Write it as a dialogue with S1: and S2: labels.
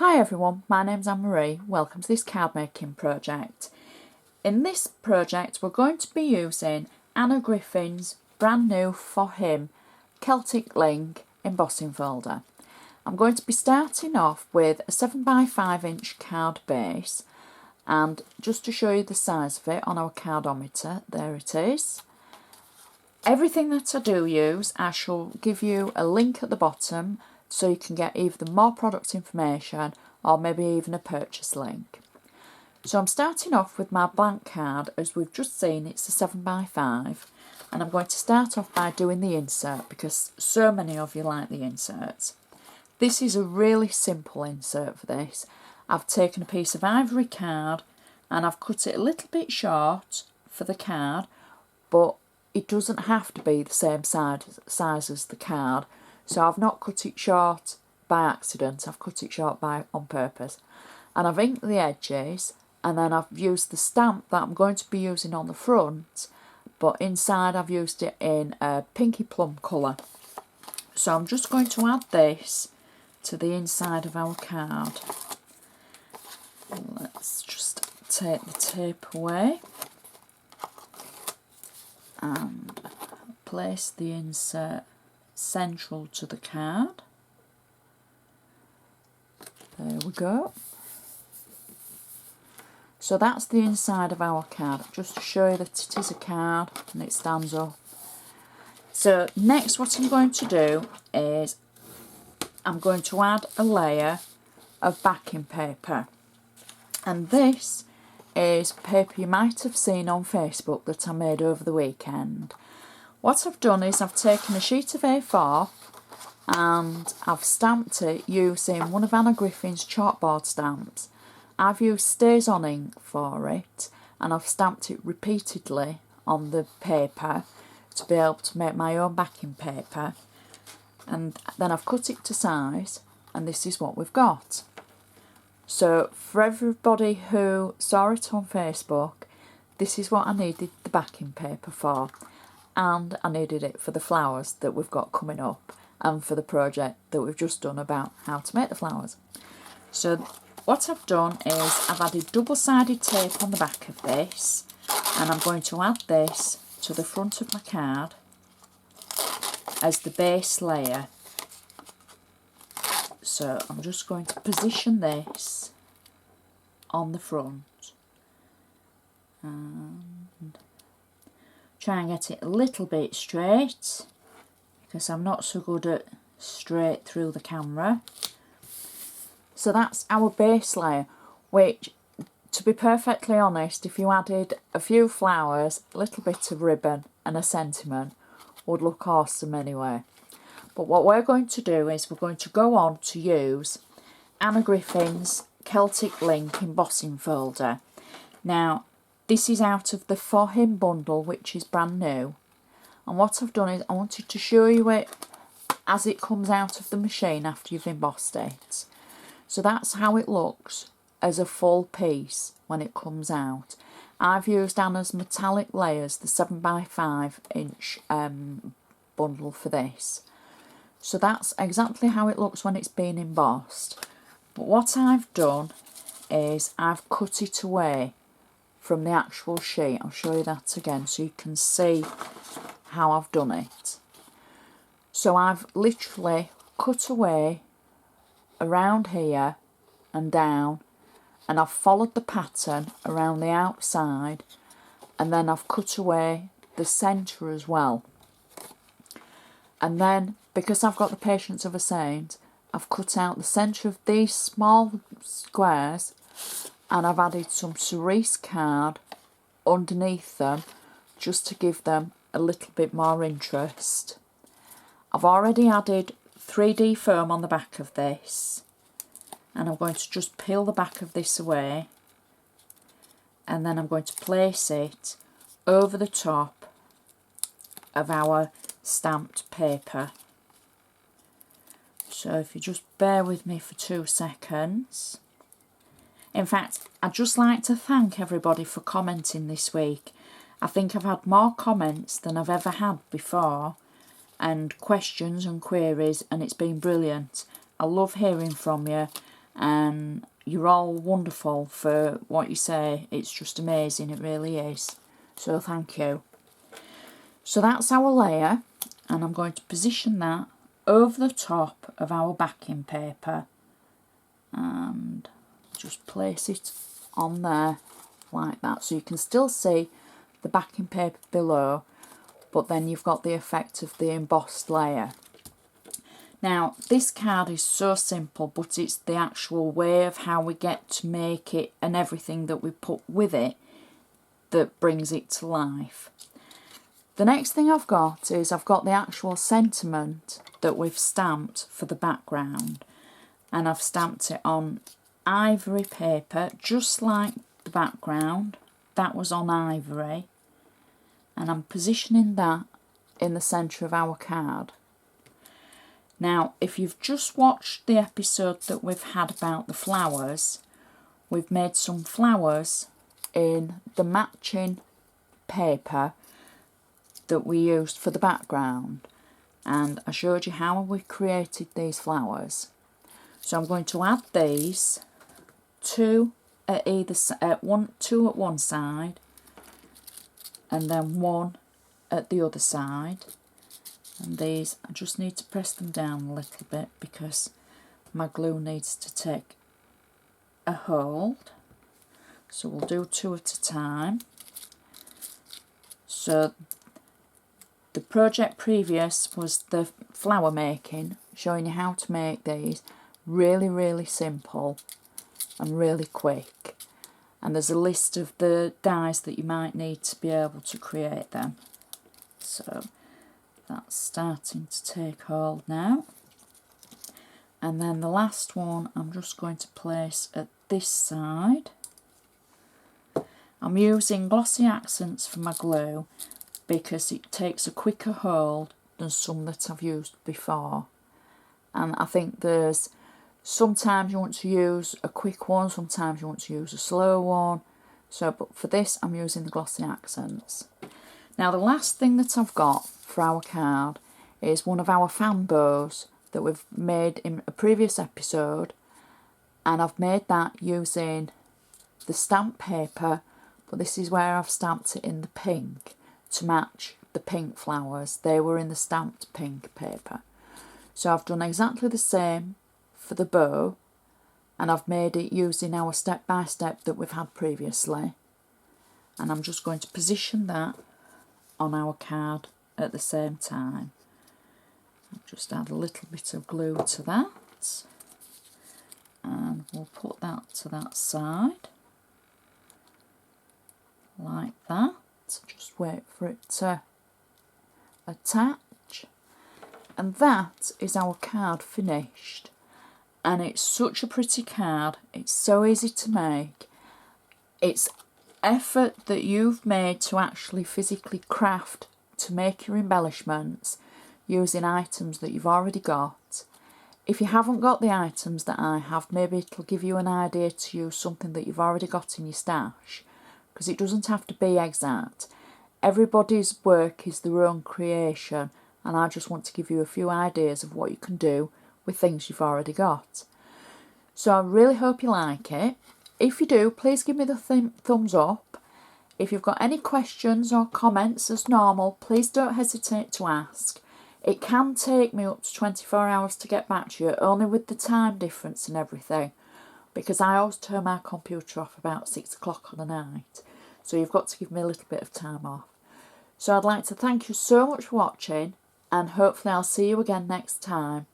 S1: Hi everyone, my name's Anne-Marie. Welcome to this card making project. In this project we're going to be using Anna Griffin's brand new for him Celtic link embossing folder. I'm going to be starting off with a 7x5 inch card base, and just to show you the size of it on our cardometer, there it is. Everything that I do use, I shall give you a link at the bottom so you can get either more product information or maybe even a purchase link. So I'm starting off with my blank card. As we've just seen, it's a 7x5, and I'm going to start off by doing the insert because so many of you like the inserts. This is a really simple insert for this. I've taken a piece of ivory card and I've cut it a little bit short for the card, but it doesn't have to be the same size as the card. So I've not cut it short by accident, I've cut it short on purpose. And I've inked the edges, and then I've used the stamp that I'm going to be using on the front, but inside I've used it in a pinky plum colour. So I'm just going to add this to the inside of our card. Let's just take the tape away and place the insert central to the card. There we go. So that's the inside of our card, just to show you that it is a card and it stands up. So next what I'm going to do is I'm going to add a layer of backing paper, and this is paper you might have seen on Facebook that I made over the weekend. What I've done is I've taken a sheet of A4 and I've stamped it using one of Anna Griffin's chalkboard stamps. I've used Stazon ink for it, and I've stamped it repeatedly on the paper to be able to make my own backing paper. And then I've cut it to size, and this is what we've got. So for everybody who saw it on Facebook, this is what I needed the backing paper for. And I needed it for the flowers that we've got coming up and for the project that we've just done about how to make the flowers. So what I've done is I've added double-sided tape on the back of this, and I'm going to add this to the front of my card as the base layer. So I'm just going to position this on the front and try and get it a little bit straight because I'm not so good at straight through the camera. So that's our base layer, which, to be perfectly honest, if you added a few flowers, a little bit of ribbon and a sentiment, would look awesome anyway. But what we're going to do is we're going to go on to use Anna Griffin's Celtic link embossing folder. Now, this is out of the For Him bundle, which is brand new. And what I've done is I wanted to show you it as it comes out of the machine after you've embossed it. So that's how it looks as a full piece when it comes out. I've used Anna's metallic layers, the 7x5 inch bundle for this. So that's exactly how it looks when it's been embossed. But what I've done is I've cut it away from the actual sheet. I'll show you that again so you can see how I've done it. So I've literally cut away around here and down, and I've followed the pattern around the outside, and then I've cut away the centre as well. And then, because I've got the patience of a saint, I've cut out the centre of these small squares, and I've added some cerise card underneath them just to give them a little bit more interest. I've already added 3D foam on the back of this, and I'm going to just peel the back of this away, and then I'm going to place it over the top of our stamped paper. So if you just bear with me for 2 seconds. In fact, I'd just like to thank everybody for commenting this week. I think I've had more comments than I've ever had before, and questions and queries, and it's been brilliant. I love hearing from you, and you're all wonderful for what you say. It's just amazing, it really is. So thank you. So that's our layer, and I'm going to position that over the top of our backing paper and just place it on there like that, so you can still see the backing paper below, but then you've got the effect of the embossed layer. Now this card is so simple, but it's the actual way of how we get to make it and everything that we put with it that brings it to life. The next thing I've got is I've got the actual sentiment that we've stamped for the background, and I've stamped it on ivory paper just like the background. That was on ivory, and I'm positioning that in the centre of our card. Now if you've just watched the episode that we've had about the flowers, we've made some flowers in the matching paper that we used for the background, and I showed you how we created these flowers. So I'm going to add these, two at one side and then one at the other side, and these I just need to press them down a little bit because my glue needs to take a hold. So we'll do two at a time. So the project previous was the flower making, showing you how to make these. Really simple and really quick, and there's a list of the dies that you might need to be able to create them. So that's starting to take hold now, and then the last one I'm just going to place at this side. I'm using glossy accents for my glue because it takes a quicker hold than some that I've used before, and I think there's sometimes you want to use a quick one, sometimes you want to use a slow one. So, but for this I'm using the glossy accents. Now the last thing that I've got for our card is one of our fan bows that we've made in a previous episode, and I've made that using the stamp paper, but this is where I've stamped it in the pink to match the pink flowers. They were in the stamped pink paper. So I've done exactly the same for the bow, and I've made it using our step by step that we've had previously, and I'm just going to position that on our card at the same time. I'll just add a little bit of glue to that, and we'll put that to that side like that. Just wait for it to attach, and that is our card finished. And it's such a pretty card, it's so easy to make. It's effort that you've made to actually physically craft to make your embellishments using items that you've already got. If you haven't got the items that I have, maybe it'll give you an idea to use something that you've already got in your stash, because it doesn't have to be exact. Everybody's work is their own creation, and I just want to give you a few ideas of what you can do with things you've already got. So I really hope you like it. If you do, please give me the thumbs up. If you've got any questions or comments as normal, please don't hesitate to ask. It can take me up to 24 hours to get back to you, only with the time difference and everything, because I always turn my computer off about 6 o'clock on the night, so you've got to give me a little bit of time off. So I'd like to thank you so much for watching, and hopefully I'll see you again next time.